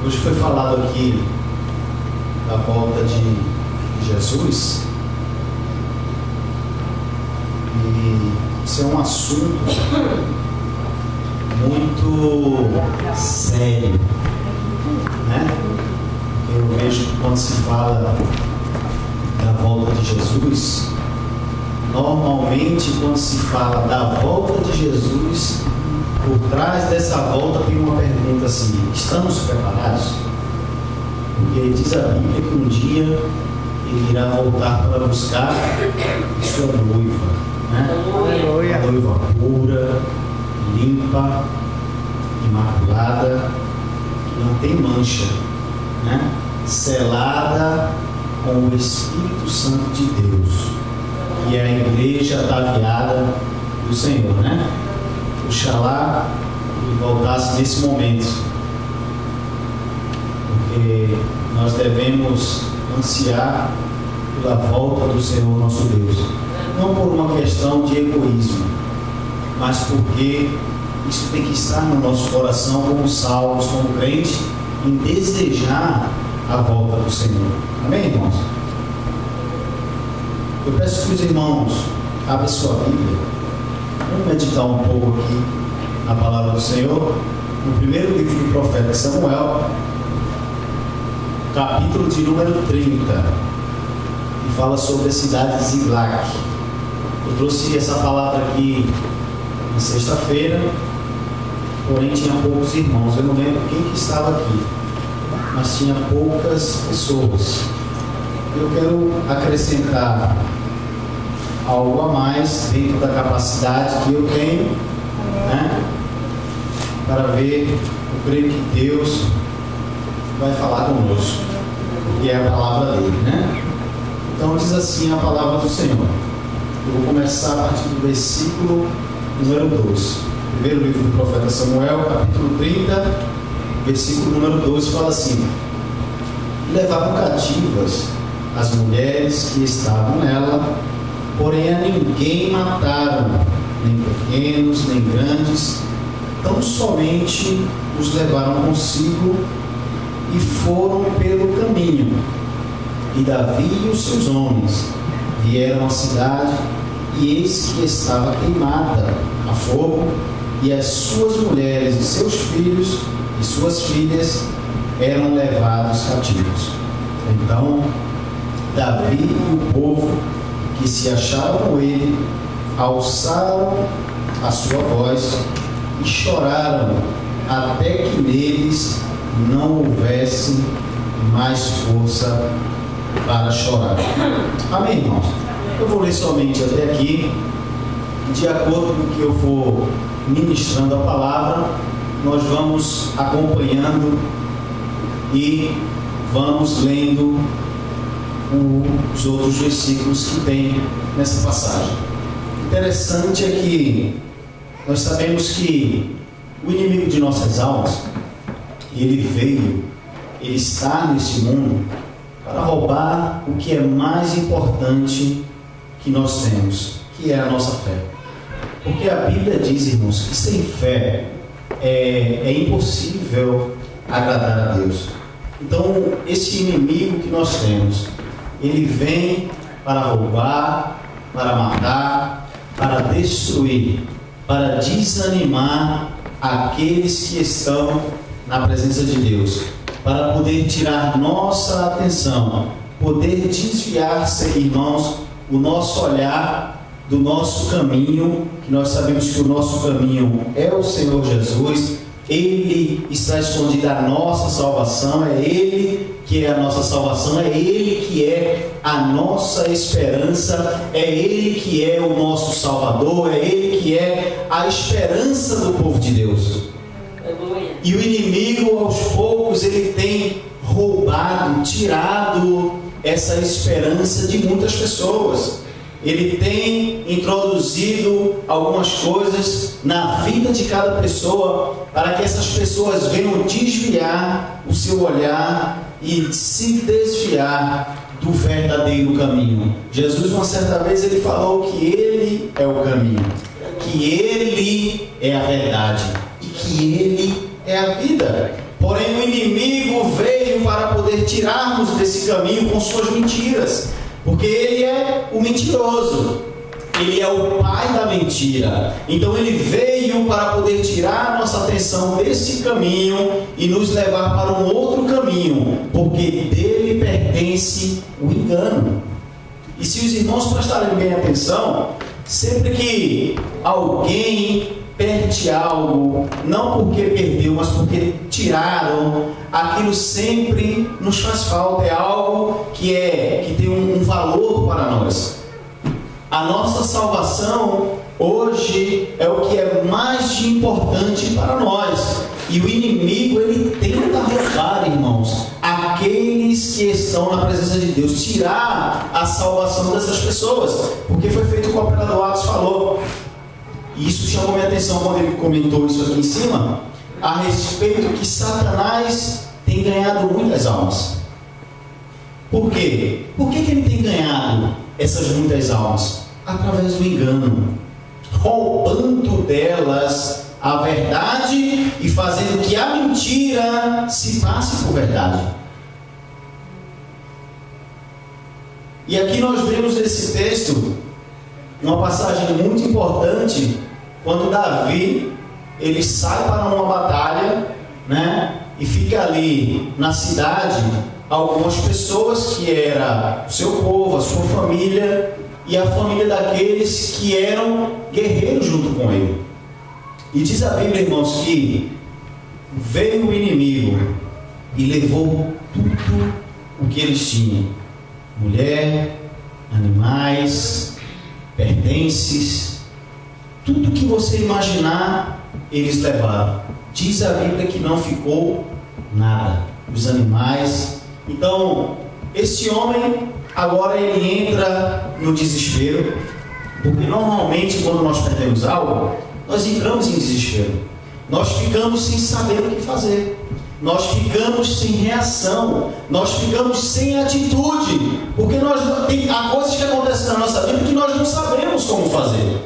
Hoje foi falado aqui da volta de Jesus, e isso é um assunto muito sério, né? Eu vejo que quando se fala da volta de Jesus, normalmente quando se fala da volta de Jesus, por trás dessa volta tem uma pergunta assim: estamos preparados? Porque diz a Bíblia que um dia ele irá voltar para buscar sua noiva, né? Uma noiva pura, limpa, imaculada, que não tem mancha, né? Selada com o Espírito Santo de Deus, que é a igreja ataviada do Senhor, né? Oxalá ele voltasse nesse momento, porque nós devemos ansiar pela volta do Senhor nosso Deus, não por uma questão de egoísmo, mas porque isso tem que estar no nosso coração como salvos, como crente, em desejar a volta do Senhor. Amém, irmãos? Eu peço que os irmãos abram sua Bíblia. Vamos meditar um pouco aqui na palavra do Senhor, no primeiro livro do profeta Samuel, capítulo de número 30, e fala sobre a cidade de Ziglag. Eu trouxe essa palavra aqui na sexta-feira, porém tinha poucos irmãos. Eu não lembro quem que estava aqui, mas tinha poucas pessoas. Eu quero acrescentar algo a mais dentro da capacidade que eu tenho, né, para ver, eu creio que Deus vai falar conosco, que é a palavra dele, né? Então diz assim a palavra do Senhor. Eu vou começar a partir do versículo número 12. Primeiro livro do profeta Samuel, capítulo 30, versículo número 12, fala assim: levavam cativas as mulheres que estavam nela, porém a ninguém mataram, nem pequenos, nem grandes, tão somente os levaram consigo e foram pelo caminho. E Davi e os seus homens vieram à cidade, e eis que estava queimada a fogo, e as suas mulheres e seus filhos e suas filhas eram levados cativos. Então Davi e o povo que se achava com ele alçaram a sua voz e choraram até que neles não houvesse mais força para chorar. Amém, irmãos? Eu vou ler somente até aqui. De acordo com o que eu for ministrando a palavra, nós vamos acompanhando e vamos lendo os outros versículos que tem nessa passagem. Interessante é que nós sabemos que o inimigo de nossas almas, ele está nesse mundo para roubar o que é mais importante que nós temos, que é a nossa fé. Porque a Bíblia diz, irmãos, que sem fé é impossível agradar a Deus. Então, esse inimigo que nós temos, ele vem para roubar, para matar, para destruir, para desanimar aqueles que estão na presença de Deus, para poder tirar nossa atenção, poder desviar, irmãos, o nosso olhar do nosso caminho, que nós sabemos que o nosso caminho é o Senhor Jesus. Ele está escondido a nossa salvação, é Ele que é a nossa salvação, é Ele que é a nossa esperança, é Ele que é o nosso Salvador, é Ele que é a esperança do povo de Deus. E o inimigo, aos poucos, ele tem roubado, tirado essa esperança de muitas pessoas. Ele tem introduzido algumas coisas na vida de cada pessoa, para que essas pessoas venham desviar o seu olhar e se desviar do verdadeiro caminho. Jesus, uma certa vez, ele falou que Ele é o caminho, que Ele é a verdade e que Ele é a vida. Porém, o inimigo inimigo veio para poder tirar-nos desse caminho com suas mentiras, porque ele é o mentiroso, ele é o pai da mentira. Então ele veio para poder tirar nossa atenção desse caminho e nos levar para um outro caminho, porque dele pertence o engano. E se os irmãos prestarem bem atenção, sempre que alguém perde algo, não porque perdeu, mas porque tiraram, aquilo sempre nos faz falta. É algo que tem um valor para nós. A nossa salvação hoje é o que é mais de importante para nós. E o inimigo, ele tenta roubar, irmãos, aqueles que estão na presença de Deus, tirar a salvação dessas pessoas, porque foi feito como o operador Atos falou. E isso chamou minha atenção quando ele comentou isso aqui em cima, a respeito que Satanás tem ganhado muitas almas. Por quê? Por que ele tem ganhado essas muitas almas? Através do engano, roubando delas a verdade e fazendo que a mentira se passe por verdade. E aqui nós vemos nesse texto uma passagem muito importante, quando Davi ele sai para uma batalha, né? E fica ali na cidade algumas pessoas que era o seu povo, a sua família e a família daqueles que eram guerreiros junto com ele. E diz a Bíblia, irmãos, que veio o inimigo e levou tudo o que eles tinham: mulher, animais, pertences, tudo que você imaginar, eles levaram. Diz a Bíblia que não ficou nada, os animais. Então, esse homem, agora ele entra no desespero, porque normalmente quando nós perdemos algo, nós entramos em desespero, nós ficamos sem saber o que fazer, nós ficamos sem reação, nós ficamos sem atitude, porque há coisas que acontecem na nossa vida que nós não sabemos como fazer.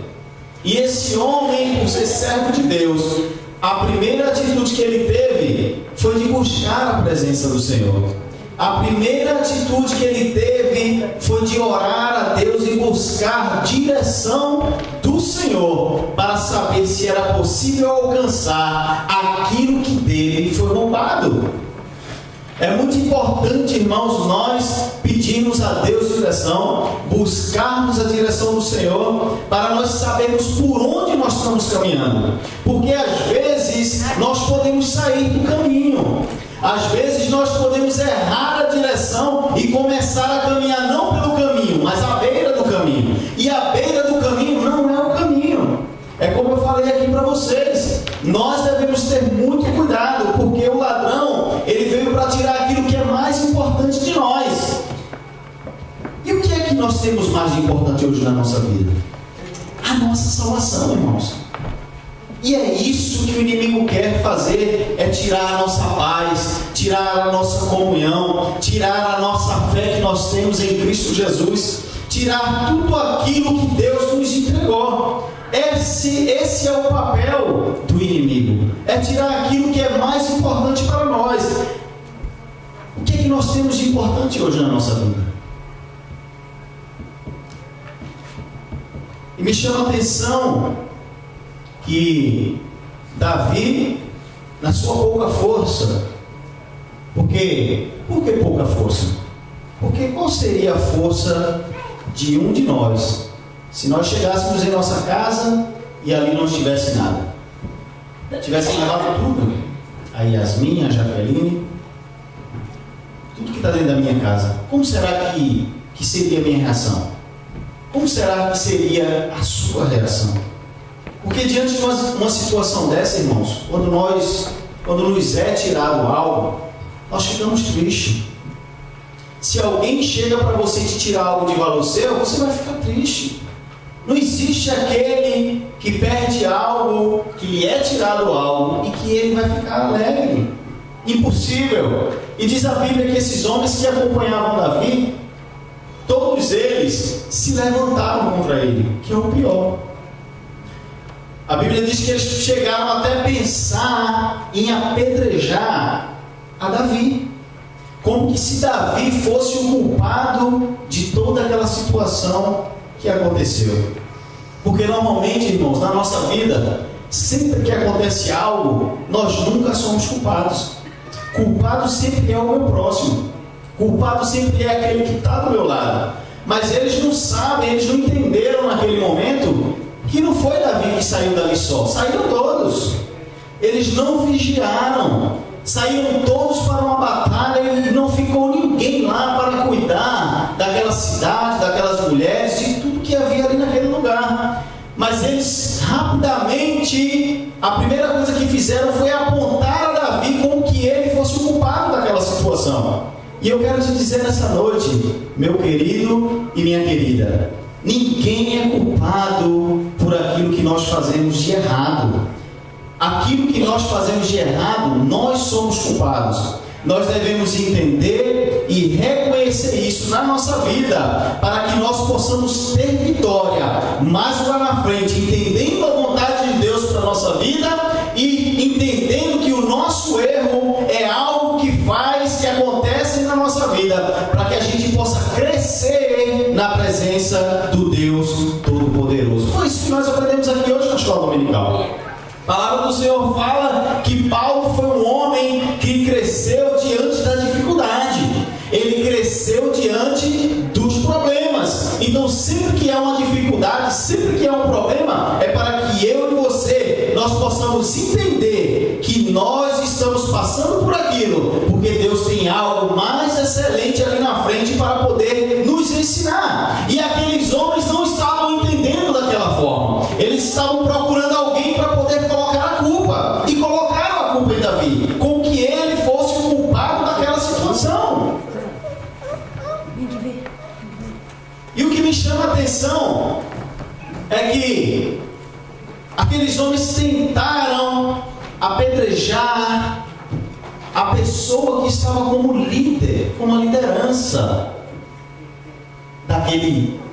E esse homem, por ser servo de Deus, a primeira atitude que ele teve foi de buscar a presença do Senhor. A primeira atitude que ele teve foi de orar a Deus e buscar direção do Senhor para saber se era possível alcançar aquilo que dele foi roubado. É muito importante, irmãos, nós pedirmos a Deus direção, buscarmos a direção do Senhor, para nós sabermos por onde nós estamos caminhando. Porque às vezes nós podemos sair do caminho. Às vezes nós podemos errar a direção e começar a caminhar não pelo caminho, mas à beira do caminho. E a beira do caminho não é o caminho. É como eu falei aqui para vocês, nós devemos ter muito cuidado, porque o ladrão, ele veio para tirar aquilo que é mais importante de nós. E o que é que nós temos mais de importante hoje na nossa vida? A nossa salvação, irmãos. E é isso que o inimigo quer fazer, é tirar a nossa paz, tirar a nossa comunhão, tirar a nossa fé que nós temos em Cristo Jesus, tirar tudo aquilo que Deus nos entregou. Esse é o papel do inimigo, é tirar aquilo que é mais importante para nós. O que é que nós temos de importante hoje na nossa vida? E me chama a atenção que Davi, na sua pouca força, por que pouca força? Porque qual seria a força de um de nós se nós chegássemos em nossa casa e ali não tivesse nada? Tivessem levado tudo, a Yasmin, a Jaqueline, tudo que está dentro da minha casa. Como será que seria a minha reação? Como será que seria a sua reação? Porque diante de uma situação dessa, irmãos, quando nos é tirado algo, nós ficamos tristes. Se alguém chega para você te tirar algo de valor seu, você vai ficar triste. Não existe aquele que perde algo, que lhe é tirado algo, e que ele vai ficar alegre. Impossível. E diz a Bíblia que esses homens que acompanhavam Davi, todos eles se levantaram contra ele, que é o pior. A Bíblia diz que eles chegaram até a pensar em apedrejar a Davi. Como que se Davi fosse o culpado de toda aquela situação que aconteceu. Porque normalmente, irmãos, na nossa vida, sempre que acontece algo, nós nunca somos culpados. Culpado sempre é o meu próximo. Culpado sempre é aquele que está do meu lado. Mas eles não sabem, eles não entenderam naquele momento que não foi Davi que saiu dali só. Saíram todos. Eles não vigiaram. Saíram todos para uma batalha e não ficou ninguém lá para cuidar daquela cidade, daquelas mulheres, de tudo que havia ali naquele lugar. Mas eles rapidamente, a primeira coisa que fizeram foi apontar a Davi como que ele fosse o culpado daquela situação. E eu quero te dizer nessa noite, meu querido e minha querida, ninguém é culpado por aquilo que nós fazemos de errado. Aquilo que nós fazemos de errado, nós somos culpados. Nós devemos entender e reconhecer isso na nossa vida, para que nós possamos ter vitória mais lá na frente, entendendo a vontade de Deus para a nossa vida e entendendo que o nosso erro é algo que acontece na nossa vida, para que a gente possa crescer na presença do Deus Todo-Poderoso. Foi isso que nós aprendemos aqui hoje na escola dominical. A palavra do Senhor fala que Paulo foi um homem que cresceu diante da dificuldade. Ele cresceu diante dos problemas. Então, sempre que há uma dificuldade, sempre que há um problema, é para que eu e você, nós possamos entender que nós estamos passando por aquilo, porque Deus tem algo mais excelente ali na frente para poder nos ensinar. E aqueles homens não estavam entendendo daquela forma. Eles estavam procurando alguém para poder colocar a culpa. E colocaram a culpa em Davi, com que ele fosse o culpado daquela situação. E o que me chama a atenção é que aqueles homens tentaram apedrejar a pessoa que estava como líder, como a liderança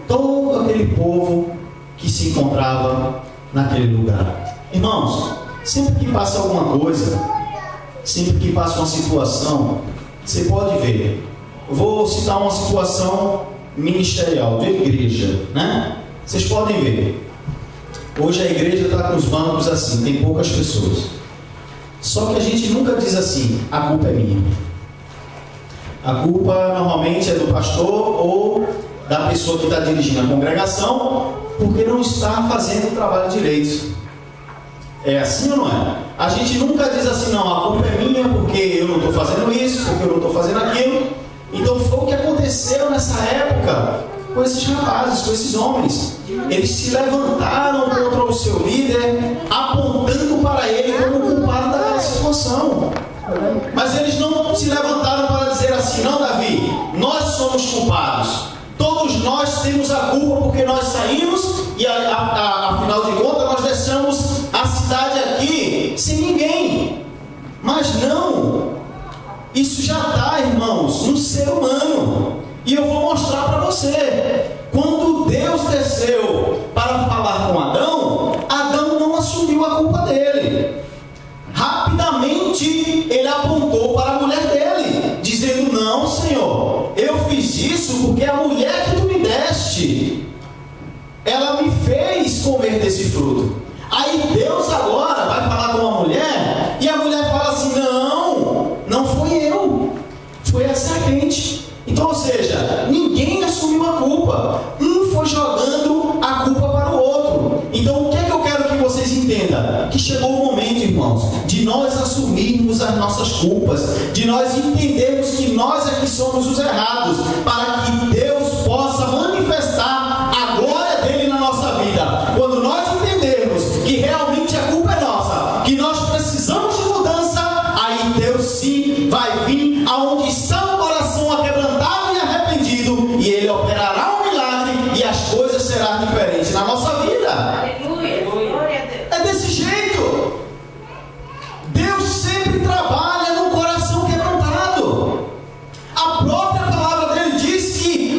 todo aquele povo que se encontrava naquele lugar. Irmãos, sempre que passa alguma coisa, sempre que passa uma situação, você pode ver. Eu vou citar uma situação ministerial, de igreja, né? Vocês podem ver. Hoje a igreja está com os bancos assim, tem poucas pessoas. Só que a gente nunca diz assim, a culpa é minha. A culpa normalmente é do pastor ou da pessoa que está dirigindo a congregação, porque não está fazendo o trabalho direito. É assim ou não é? A gente nunca diz assim, não, a culpa é minha porque eu não estou fazendo isso, porque eu não estou fazendo aquilo. Então foi o que aconteceu nessa época com esses rapazes, com esses homens. Eles se levantaram contra o seu líder, apontando para ele como culpado daquela situação. Mas eles não se levantaram para dizer assim, não, Davi, nós somos culpados. Todos nós temos a culpa porque nós saímos e afinal de contas nós deixamos a cidade aqui sem ninguém. Mas não. Isso já está, irmãos, no ser humano. E eu vou mostrar para você. Quando Deus desceu para falar com Adão, Adão não assumiu a culpa dele. Rapidamente ele apontou para a mulher dele, dizendo, não, Senhor, eu fiz isso porque a mulher que tu me deste, ela me fez comer desse fruto. Aí Deus agora vai falar com a mulher, e a mulher fala assim, não fui eu, foi a serpente. Então, ou seja, ninguém assumiu a culpa. Um foi jogando a culpa para o outro. Então, o que é que eu quero que vocês entendam? Que chegou o momento, irmãos, de nós assumirmos as nossas culpas, de nós entendermos que nós é que somos os errados, para que Deus possa manifestar a glória dele na nossa vida. Quando nós entendermos que realmente a culpa é nossa, que nós precisamos de mudança, aí Deus sim vai vir aonde está o coração aquebrantado e arrependido, e ele operará um milagre e as coisas serão diferentes na nossa vida. Aleluia, glória a Deus. É desse jeito. Deus sempre trabalha no coração quebrantado. A própria palavra dele diz que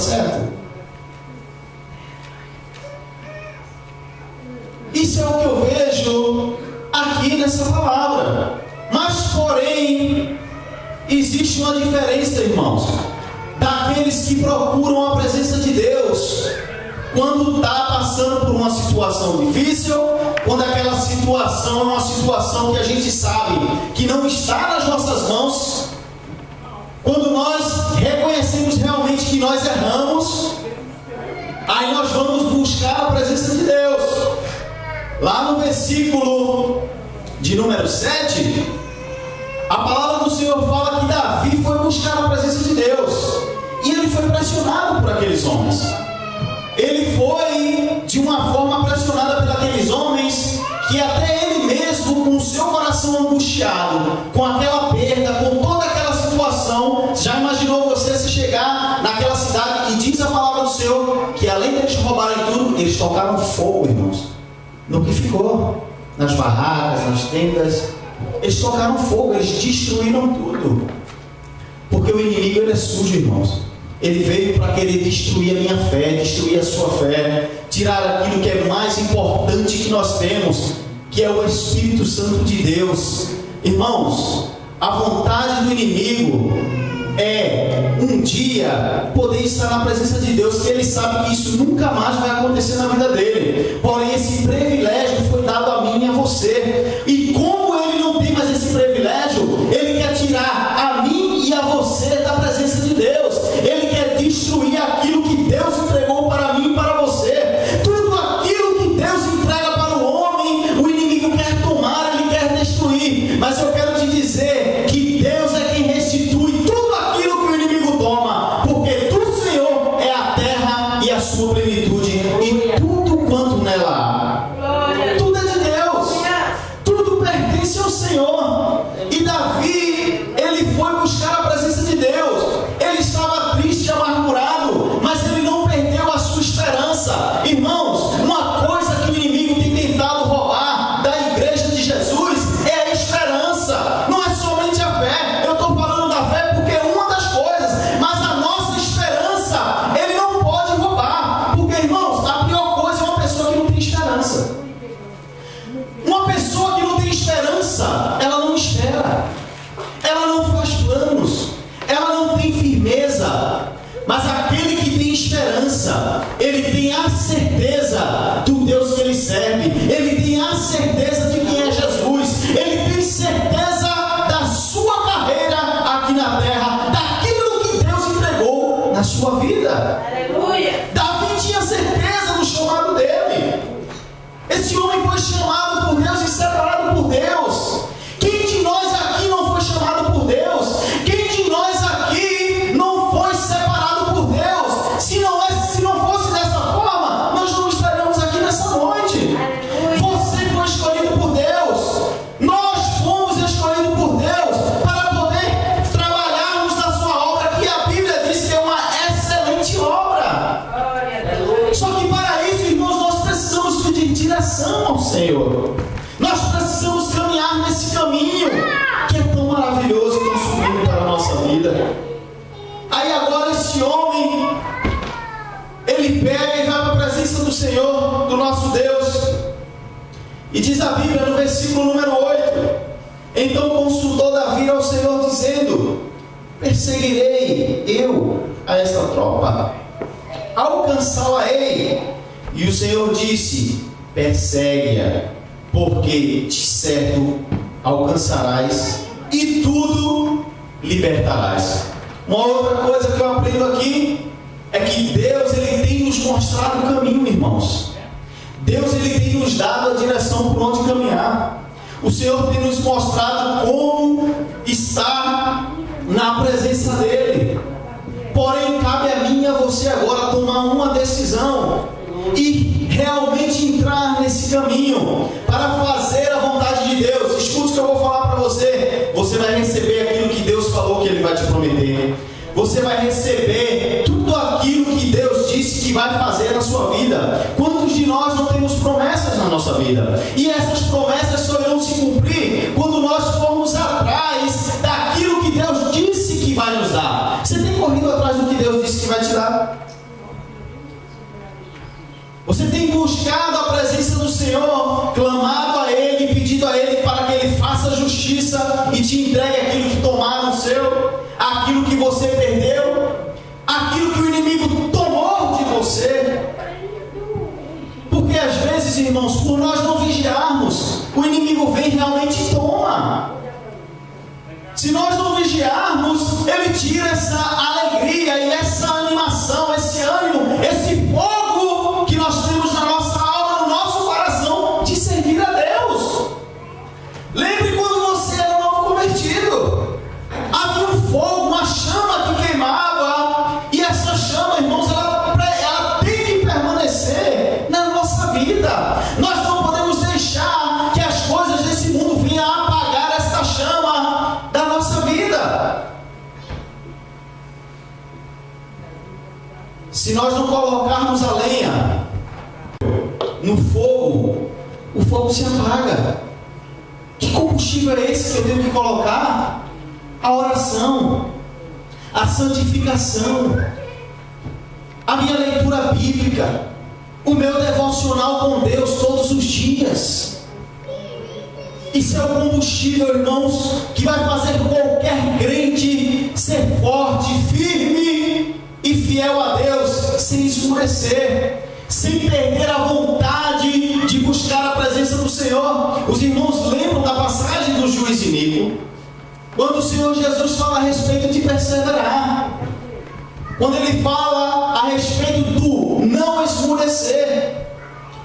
certo? Isso é o que eu vejo aqui nessa palavra. Mas, porém, existe uma diferença, irmãos, daqueles que procuram a presença de Deus quando está passando por uma situação difícil, quando aquela situação é uma situação que a gente sabe que não está nas nossas mãos, quando nós reconhecemos realmente que nós erramos, aí nós vamos buscar a presença de Deus. Lá no versículo de número 7, a palavra do Senhor fala que Davi foi buscar a presença de Deus, e ele foi pressionado por aqueles homens. Ele foi de uma forma pressionada por aqueles homens que até ele mesmo, com o seu coração angustiado, com aquela perda, com toda aquela situação, já imaginou você se chegar naquela cidade e diz a palavra do Senhor que além deles roubarem tudo, eles tocaram fogo, irmãos, no que ficou, nas barracas, nas tendas, eles tocaram fogo, eles destruíram tudo, porque o inimigo ele é sujo, irmãos. Ele veio para querer destruir a minha fé, destruir a sua fé, tirar aquilo que é mais importante que nós temos, que é o Espírito Santo de Deus. Irmãos, a vontade do inimigo é um dia poder estar na presença de Deus, que ele sabe que isso nunca mais vai acontecer na vida dele. Porém, esse privilégio foi dado a mim e a você. E como ele não tem mais esse privilégio, ele quer tirar a mim e a você da presença de Deus. Ele quer destruir aquilo que Deus entregou para mim e para você. Tudo aquilo que Deus entrega para o homem, o inimigo quer tomar, ele quer destruir. Mas eu quero te dizer que Deus é quem restitui tudo aquilo que o inimigo toma, porque do Senhor é a terra e a sua plenitude, e tudo quanto nela há. Tudo é de Deus, tudo pertence ao Senhor. E Davi, ele foi buscar a presença de Deus. Ele estava triste e amargurado, mas ele não perdeu a sua esperança. Irmãos, uma coisa que o inimigo tem tentado roubar da igreja de Jesus é a esperança. Não é somente a fé. Eu estou falando da fé porque é uma das coisas, mas a nossa esperança ele não pode roubar. Porque, irmãos, a pior coisa é uma pessoa que não tem esperança. Uma pessoa que não tem esperança, ela não espera, ela não faz planos, ela não tem firmeza. Mas aquele que tem esperança, ele tem a certeza do Deus que ele serve, ele tem a certeza de quem é Jesus, ele tem certeza da sua carreira aqui na terra, daquilo que Deus entregou na sua vida. Aleluia. Davi tinha certeza do chamado dele. Esse homem foi chamado por Deus e separado por Deus. Quem de nós aqui não foi chamado por Deus? Quem de nós aqui não foi separado por Deus? Se não fosse dessa forma, nós não estaríamos aqui nessa noite. Você foi escolhido por Deus. Nós fomos escolhidos por Deus para poder trabalharmos na sua obra, que a Bíblia diz que é uma excelente obra. Só que para isso, irmãos, nós precisamos pedir direção ao Senhor. Nós precisamos caminhar nesse caminho que é tão maravilhoso e tão sublime para a nossa vida. Aí agora esse homem, ele pega e vai para a presença do Senhor, do nosso Deus. E diz a Bíblia no versículo número 8: então consultou Davi ao Senhor dizendo: perseguirei eu a esta tropa, alcançá-la-ei. E o Senhor disse: persegue-a, porque de certo alcançarás e tudo libertarás. Uma outra coisa que eu aprendo aqui é que Deus ele tem nos mostrado o caminho, irmãos. Deus ele tem nos dado a direção por onde caminhar. O Senhor tem nos mostrado como estar na presença dele. Porém, cabe a mim e a você agora tomar uma decisão e realmente entrar nesse caminho para fazer a vontade de Deus. Escute o que eu vou falar para você. Você vai receber aquilo que Deus falou que Ele vai te prometer. Você vai receber tudo aquilo que Deus disse que vai fazer na sua vida. Quantos de nós não temos promessas na nossa vida? E essas promessas só irão se cumprir quando nós formos atrás daquilo que Deus disse que vai nos dar. Você tem corrido atrás do que Deus disse que vai te dar? Você tem buscado a presença do Senhor, clamado a Ele, pedido a Ele para que Ele faça justiça e te entregue aquilo que tomaram seu, aquilo que você perdeu, aquilo que o inimigo tomou de você. Porque às vezes, irmãos, por nós não vigiarmos, o inimigo vem realmente e toma. Se nós não vigiarmos, ele tira essa alegria e essa animação, esse ânimo, esse fogo que nós temos na nossa alma, no nosso coração, de servir a Deus. Lembre quando você era novo convertido. Havia um fogo, uma chama que queimava, e essa chama, irmãos, ela tem que permanecer na nossa vida. Nós não podemos deixar que as coisas desse mundo venham a apagar essa chama da nossa vida. Se nós não colocarmos a lenha no fogo, o fogo se apaga. Que combustível é esse que eu tenho que colocar? A oração, a santificação, a minha leitura bíblica, o meu devocional com Deus todos os dias. Isso é o combustível, irmãos, que vai fazer qualquer crente ser forte, firme e fiel a Deus, sem esmorecer, sem perder a vontade de buscar a presença do Senhor. Os irmãos lembram da passagem do juiz iníquo, quando o Senhor Jesus fala a respeito de perseverar, quando Ele fala a respeito do não esmorecer.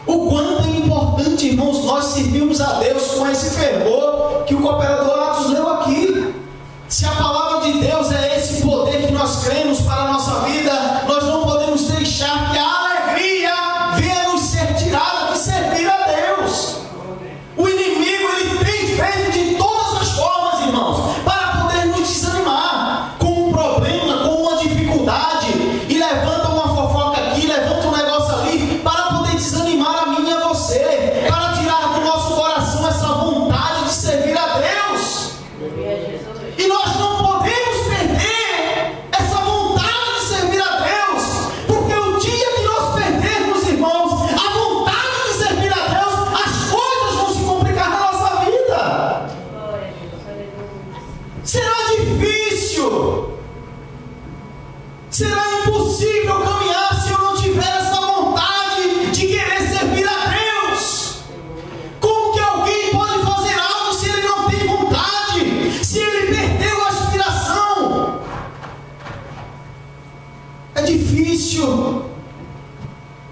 O quanto é importante, irmãos, nós servirmos a Deus com esse fervor que o cooperador Atos leu aqui. Se a palavra de Deus é esse poder que nós cremos para a nossa vida, nós não podemos deixar que a alegria venha nos ser tirada de servir a Deus. O inimigo, ele tem feito de todas as formas, irmãos, para poder nos desanimar com um problema, com uma dificuldade, e levanta uma fofoca aqui, levanta um negócio ali, para poder desanimar a mim e a você, para tirar do nosso coração essa vontade de servir a Deus. E nós não podemos perder essa vontade de servir a Deus, porque o dia que nós perdermos, irmãos, a vontade de servir a Deus, as coisas vão se complicar na nossa vida. Será difícil, será impossível caminhar se eu não tiver essa vontade de querer servir a Deus. Como que alguém pode fazer algo se ele não tem vontade, se ele perdeu a aspiração? É difícil.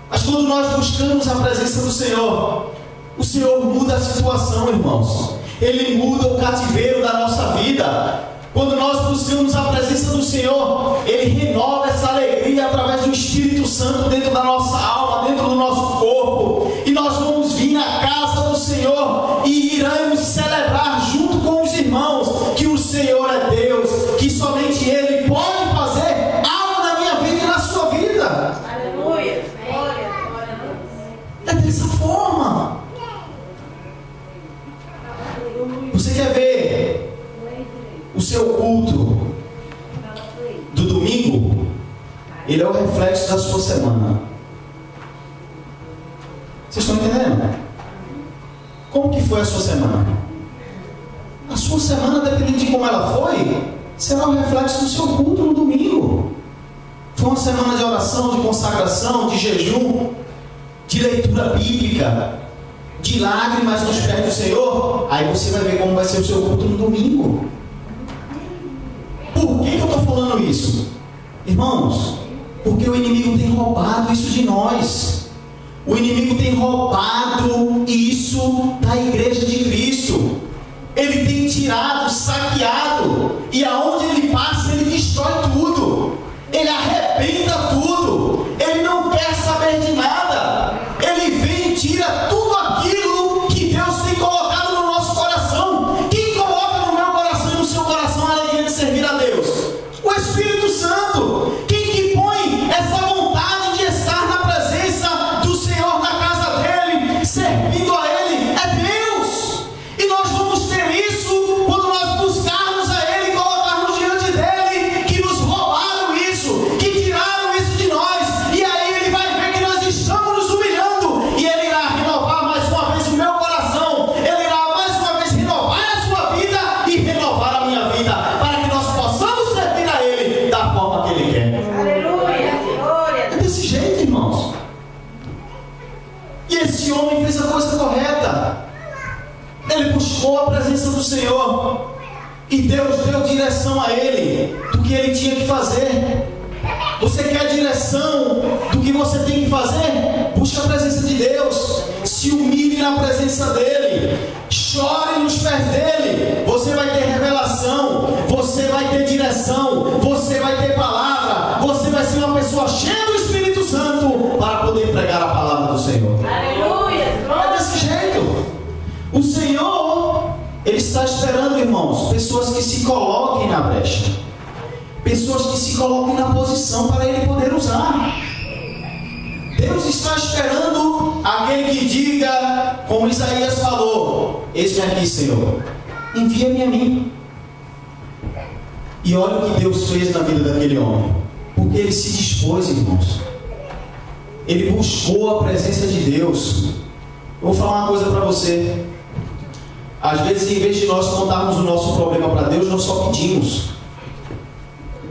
Mas quando nós buscamos a presença do Senhor, o Senhor muda a situação, irmãos. Ele muda o cativeiro da nossa vida. Quando nós buscamos a presença do Senhor, Ele renova essa alegria através do Espírito Santo dentro da nossa alma, dentro do nosso corpo. E nós vamos vir na casa do Senhor e iremos celebrar junto com os irmãos que o Senhor é Deus, que somente Ele pode fazer algo na minha vida e na sua vida. Aleluia. Glória a Deus. É dessa forma. Você quer ver o seu culto do domingo? Ele é o reflexo da sua semana. Vocês estão entendendo? Como que foi a sua semana? A sua semana, dependendo de como ela foi, será o reflexo do seu culto no domingo. Foi uma semana de oração, de consagração, de jejum, de leitura bíblica, de lágrimas nos pés do Senhor. Aí você vai ver como vai ser o seu culto no domingo. Por que eu estou falando isso? Irmãos, porque o inimigo tem roubado isso de nós. O inimigo tem roubado isso da igreja de Cristo. Ele tem tirado, saqueado, e aonde ele passa, ele destrói tudo. Ele arrebenta tudo. Ele não quer saber de nada. Ele vem e tira tudo aquilo que Deus tem colocado no nosso coração. Quem coloca no meu coração e no seu coração a alegria de servir a Deus? O Espírito Santo. Quem que põe essa vontade de estar na presença do Senhor, na casa dele, servindo a Ele, é Deus. E nós vamos ter isso quando nós buscarmos a Ele e colocarmos Senhor. E Deus deu direção a ele do que ele tinha que fazer. Você quer direção do que você tem que fazer? Busque a presença de Deus. Se humilhe na presença dele. Chore nos pés dele. Você vai ter revelação. Você vai ter direção. Você vai ter palavra. Você vai ser uma pessoa cheia do Espírito Santo para poder pregar a palavra do Senhor. Aleluia. É desse jeito. O Senhor, Ele está esperando, irmãos, pessoas que se coloquem na brecha. Pessoas que se coloquem na posição para Ele poder usar. Deus está esperando aquele que diga, como Isaías falou: eis-me aqui, Senhor, envia-me a mim. E olha o que Deus fez na vida daquele homem. Porque ele se dispôs, irmãos. Ele buscou a presença de Deus. Eu vou falar uma coisa para você. Às vezes, em vez de nós contarmos o nosso problema para Deus, nós só pedimos.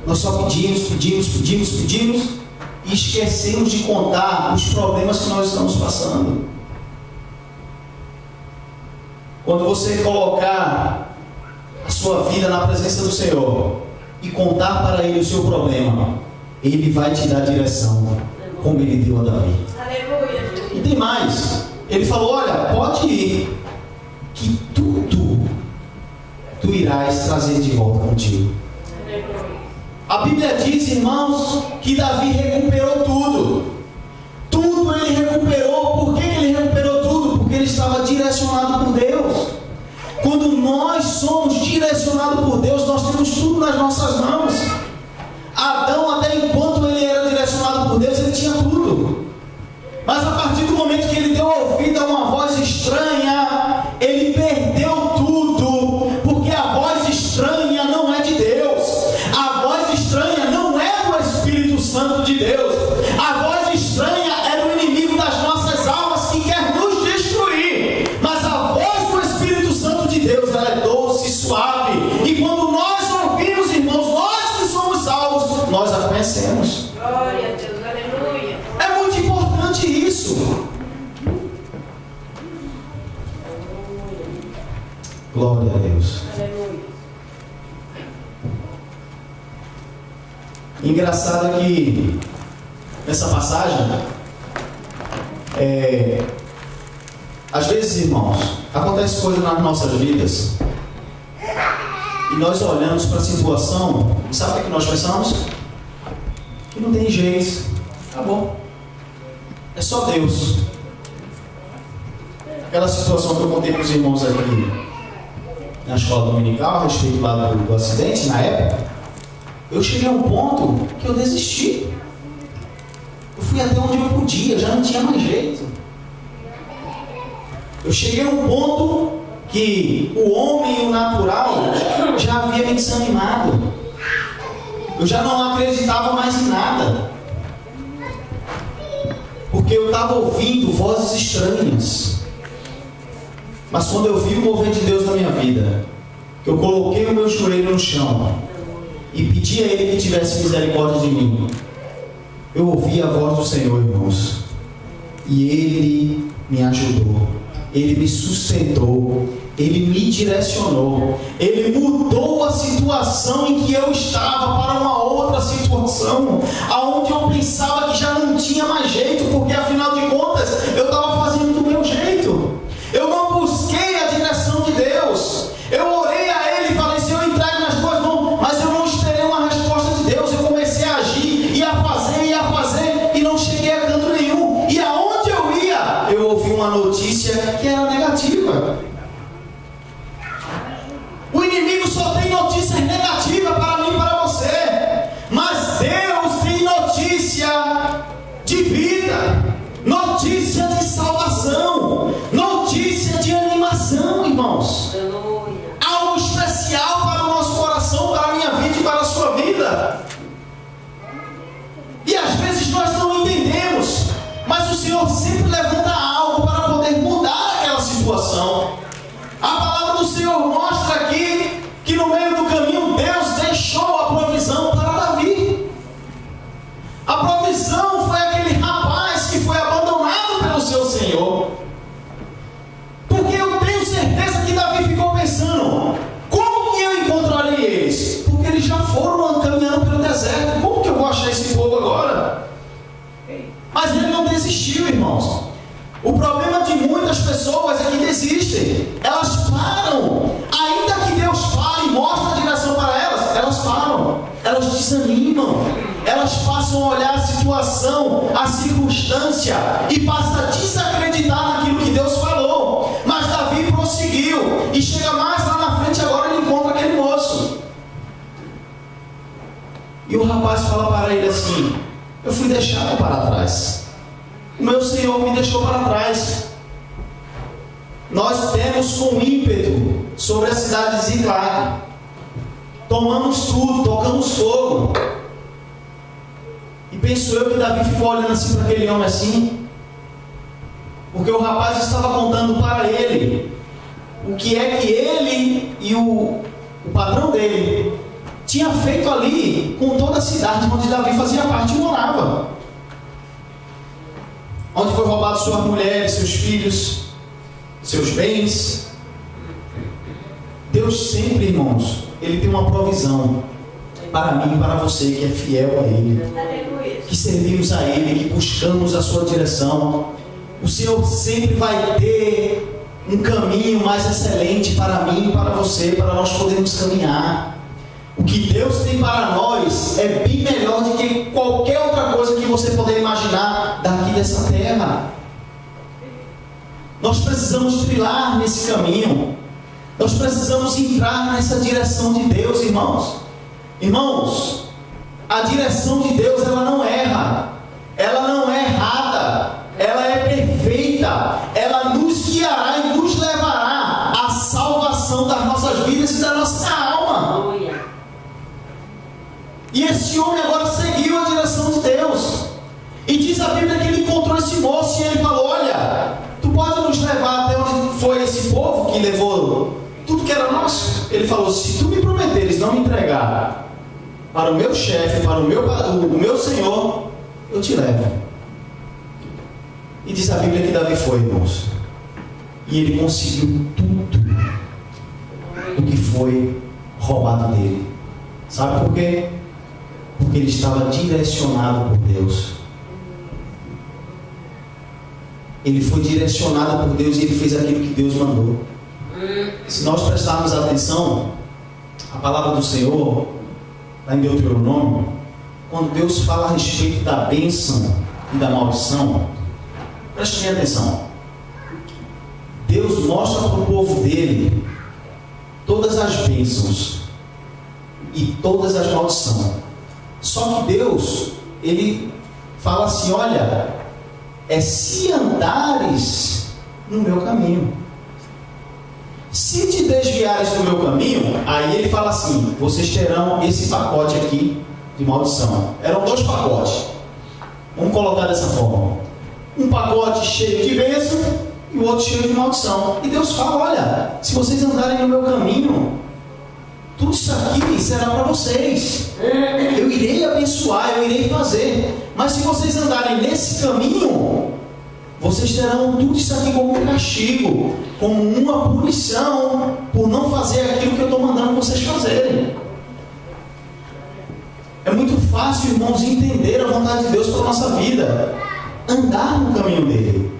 Nós só pedimos e esquecemos de contar os problemas que nós estamos passando. Quando você colocar a sua vida na presença do Senhor e contar para Ele o seu problema, Ele vai te dar direção, como Ele deu a Davi. Aleluia. E tem mais. Ele falou: olha, pode ir, que tudo tu irás trazer de volta contigo. A Bíblia diz, irmãos, que Davi recuperou tudo. Tudo ele recuperou. Por que ele recuperou tudo? Porque ele estava direcionado por Deus. Quando nós somos direcionados por Deus, nós temos tudo nas nossas mãos. Adão, até enquanto ele era direcionado por Deus, ele tinha tudo. Mas a partir do momento que ele deu ouvido a uma voz estranha, ele perdeu tudo. Porque a voz estranha não é de Deus. A voz estranha não é do Espírito Santo de Deus. A voz estranha é do inimigo das nossas almas que quer nos destruir. Mas a voz do Espírito Santo de Deus, ela é doce e suave. E quando nós ouvimos, irmãos, nós que somos salvos, nós a conhecemos. Glória a Deus, aleluia. É muito importante isso. Glória a Deus. Aleluia. Engraçado é que nessa passagem, às vezes, irmãos, acontece coisa nas nossas vidas e nós olhamos para a situação e sabe o que nós pensamos? Que não tem jeito, acabou, é só Deus. Aquela situação que eu contei para os irmãos aqui na escola dominical a respeito lá do acidente, na época, eu cheguei a um ponto que eu desisti. Eu fui até onde eu podia, já não tinha mais jeito. Eu cheguei a um ponto que o homem e o natural já havia me desanimado. Eu já não acreditava mais em nada. Porque eu estava ouvindo vozes estranhas. Mas quando eu vi o mover de Deus na minha vida, que eu coloquei o meu joelho no chão e pedi a Ele que tivesse misericórdia de mim, eu ouvi a voz do Senhor, irmãos, e Ele me ajudou, Ele me sustentou, Ele me direcionou, Ele mudou a situação em que eu estava para uma outra situação, aonde eu pensava que já não tinha mais jeito, porque afinal de contas eu estava fazendo do meu jeito. Eu não busquei a direção de Deus. Eu orei a Ele e falei: Senhor, entregue nas tuas mãos. Mas eu não esperei uma resposta de Deus. Eu comecei a agir, ia fazer, e não cheguei a canto nenhum. E aonde eu ia, eu ouvi uma notícia que era negativa. O inimigo só tem notícias negativas para mim e para você. Mas Deus tem notícia de vida, notícia de salvação, notícia de animação, irmãos. Algo especial para o nosso coração, para a minha vida e para a sua vida. E às vezes nós não entendemos, mas o Senhor sempre levanta algo para poder mudar aquela situação. A palavra do Senhor mostra aqui que no meio do caminho Deus deixou a provisão para Davi. A provisão foi aquele rapaz que foi abandonado pelo seu Senhor. O problema de muitas pessoas é que desistem. Elas param. Ainda que Deus fale e mostre a direção para elas, elas param. Elas desanimam. Elas passam a olhar a situação, a circunstância e passam a desacreditar naquilo que Deus falou. Mas Davi prosseguiu e chega mais lá na frente, agora ele encontra aquele moço. E o rapaz fala para ele assim: eu fui deixado para trás. O meu Senhor me deixou para trás. Nós temos com ímpeto sobre a cidade de Ziklag. Tomamos tudo, tocamos fogo. E penso eu que Davi ficou olhando assim para aquele homem assim, porque o rapaz estava contando para ele o que é que ele e o patrão dele tinha feito ali com toda a cidade onde Davi fazia parte e morava. Onde foi roubado suas mulheres, seus filhos, seus bens. Deus sempre, irmãos, Ele tem uma provisão para mim e para você que é fiel a Ele, que servimos a Ele, que buscamos a sua direção. O Senhor sempre vai ter um caminho mais excelente para mim e para você, para nós podermos caminhar. O que Deus tem para nós é bem melhor do que qualquer outra coisa que você puder imaginar daqui dessa terra. Nós precisamos trilhar nesse caminho. Nós precisamos entrar nessa direção de Deus, irmãos. Irmãos, a direção de Deus, ela não erra. Ela não é errada. Ela é perfeita. Ela nos guiará e nos levará à salvação das nossas vidas e da nossa alma. E esse homem agora seguiu a direção de Deus. E diz a Bíblia que ele encontrou esse moço e ele falou: olha, tu pode nos levar até onde foi esse povo que levou tudo que era nosso? Ele falou: se tu me prometeres não me entregar para o meu chefe, para o meu senhor, eu te levo. E diz a Bíblia que Davi foi, irmãos, e ele conseguiu tudo o que foi roubado dele. Sabe por quê? Porque ele estava direcionado por Deus. Ele foi direcionado por Deus e ele fez aquilo que Deus mandou. Se nós prestarmos atenção, a palavra do Senhor, lá em Deuteronômio, quando Deus fala a respeito da bênção e da maldição, preste atenção. Deus mostra para o povo dele todas as bênçãos e todas as maldições. Só que Deus, Ele fala assim: olha, se andares no meu caminho. Se te desviares do meu caminho, aí Ele fala assim: vocês terão esse pacote aqui de maldição. Eram 2 pacotes. Vamos colocar dessa forma: um pacote cheio de bênção e o outro cheio de maldição. E Deus fala: olha, se vocês andarem no meu caminho, tudo isso aqui será para vocês. Eu irei abençoar, eu irei fazer. Mas se vocês andarem nesse caminho, vocês terão tudo isso aqui como um castigo, como uma punição por não fazer aquilo que eu estou mandando vocês fazerem. É muito fácil, irmãos, entender a vontade de Deus para a nossa vida. Andar no caminho dele.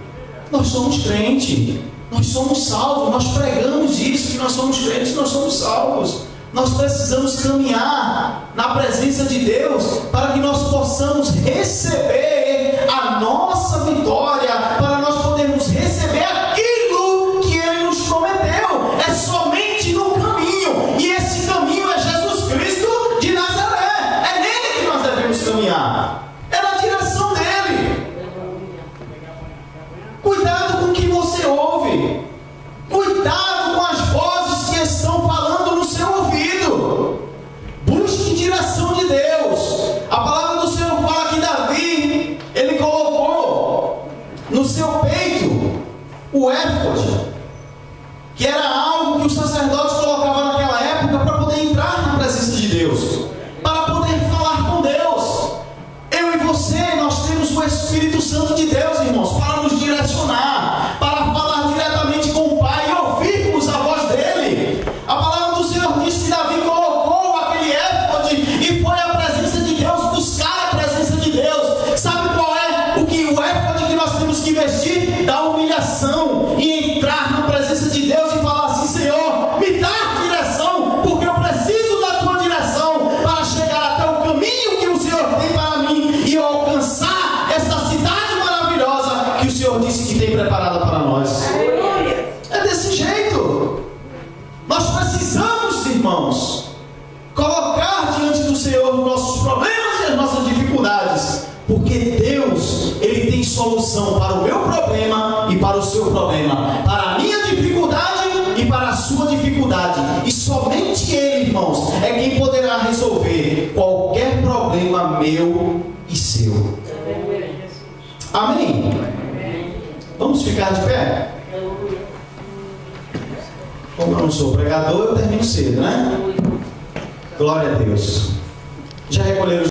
Nós somos crentes, nós somos salvos, nós pregamos isso, que nós somos crentes, nós somos salvos. Nós precisamos caminhar na presença de Deus para que nós possamos receber a nossa vitória, para nós podermos receber aquilo que Ele nos prometeu. É somente no caminho, e esse caminho é Jesus Cristo de Nazaré. É nele que nós devemos caminhar, é na direção dele. Cuidado com o que você ouve, cuidado com as vozes que estão falando no seu ouvido. Busque direção de Deus. A palavra do Senhor fala que Davi, ele colocou no seu peito o éfode, que era algo que os sacerdotes colocavam naquela época para poder entrar na presença de Deus, para poder falar com Deus. Eu solução para o meu problema e para o seu problema, para a minha dificuldade e para a sua dificuldade. E somente Ele, irmãos, é quem poderá resolver qualquer problema meu e seu. Amém? Vamos ficar de pé? Como eu não sou pregador, eu termino cedo, né? Glória a Deus. Já recolheram